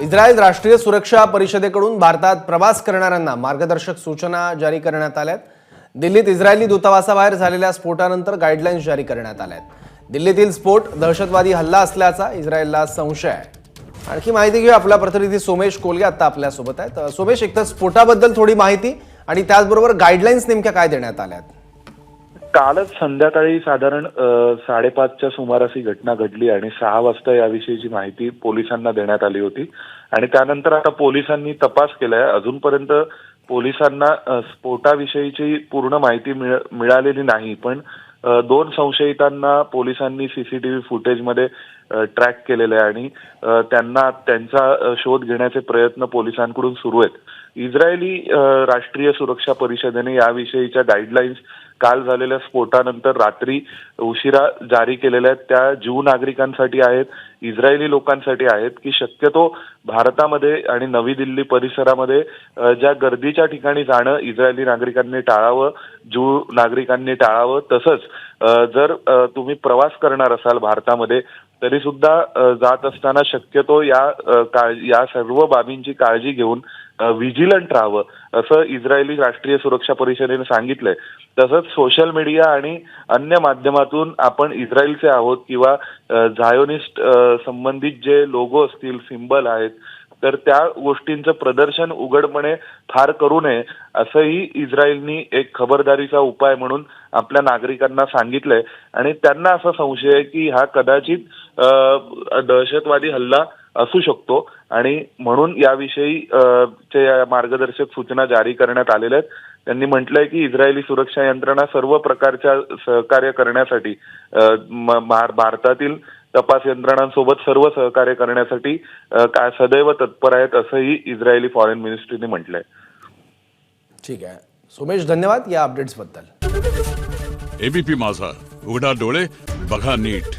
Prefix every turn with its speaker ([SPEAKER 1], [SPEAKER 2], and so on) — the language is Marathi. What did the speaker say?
[SPEAKER 1] इस्रायल राष्ट्रीय सुरक्षा परिषदेकडून भारतात प्रवास करणाऱ्यांना मार्गदर्शक सूचना जारी करण्यात आल्यात। दिल्लीत इस्रायली दूतावासाबाहेर झालेल्या स्फोटानंतर गाईडलाईन्स जारी करण्यात आल्यात। दिल्लीतील स्फोट दहशतवादी हल्ला असल्याचा इस्रायलला संशय आहे। आणखी माहिती घेऊ, आपला प्रतिनिधी सोमेश कोलगे आता आपल्या सोबत आहेत। सोमेश, एकतर स्फोटाबद्दल थोडी माहिती आणि त्याचबरोबर गाईडलाईन्स नेमक्या काय देण्यात आल्यात?
[SPEAKER 2] कालच संध्याकाळी साधारण 5:30च्या सुमारास ही घटना घडली आणि 6 वाजता याविषयीची माहिती पोलिसांना देण्यात आली होती आणि त्यानंतर आता पोलिसांनी तपास केलाय। अजूनपर्यंत पोलिसांना स्फोटाविषयीची पूर्ण माहिती मिळालेली नाही, पण 2 संशयितांना पोलिसांनी सीसीटीव्ही फुटेजमध्ये ट्रॅक केलेले आहे आणि त्यांचा शोध घेण्याचे प्रयत्न पोलिसांकडून सुरू आहेत। इस्रायली राष्ट्रीय सुरक्षा परिषदेने याविषयीच्या गाईडलाईन्स काल झालेल्या स्फोटानंतर रात्री उशिरा जारी केलेल्या आहेत। त्या ज्यू नागरिकांसाठी आहेत, इस्रायली लोकांसाठी आहेत की शक्यतो भारतामध्ये आणि नवी दिल्ली परिसरामध्ये ज्या गर्दीच्या ठिकाणी जाणं इस्रायली नागरिकांनी टाळावं, ज्यू नागरिकांनी टाळावं। तसंच जर तुम्ही प्रवास करणार असाल भारतामध्ये तरी सुद्धा जात असताना शक्यतो या सर्व बाबींची काळजी घेऊन विजिलंट राहावं, असं इस्रायली राष्ट्रीय सुरक्षा परिषदेने सांगितलंय। तसंच सोशल मीडिया आणि अन्य माध्यमातून आपण इस्रायलचे आहोत किंवा झायोनिस्ट संबंधित जे लोगो असतील, सिंबल आहेत, तर त्या गोष्टींचं प्रदर्शन उघडपणे फार करू नये, असंही इस्रायलनी एक खबरदारीचा उपाय म्हणून आपल्या नागरिकांना सांगितलंय। आणि त्यांना असा संशय आहे की हा कदाचित दहशतवादी हल्ला असू शकतो आणि म्हणून याविषयी मार्गदर्शक सूचना जारी करण्यात आलेल्या आहेत। त्यांनी म्हटलंय की इस्रायली सुरक्षा यंत्रणा सर्व प्रकारच्या सहकार्य करण्यासाठी भारतातील तपास यंत्रणांसोबत सर्व सहकार्य करण्यासाठी सदैव तत्पर आहेत, असंही इस्रायली फॉरेन मिनिस्ट्रीने म्हटलंय।
[SPEAKER 1] ठीक आहे सोमेश, धन्यवाद या अपडेट्सबद्दल।
[SPEAKER 3] एबीपी माझा, उघडा डोळे बघा नीट।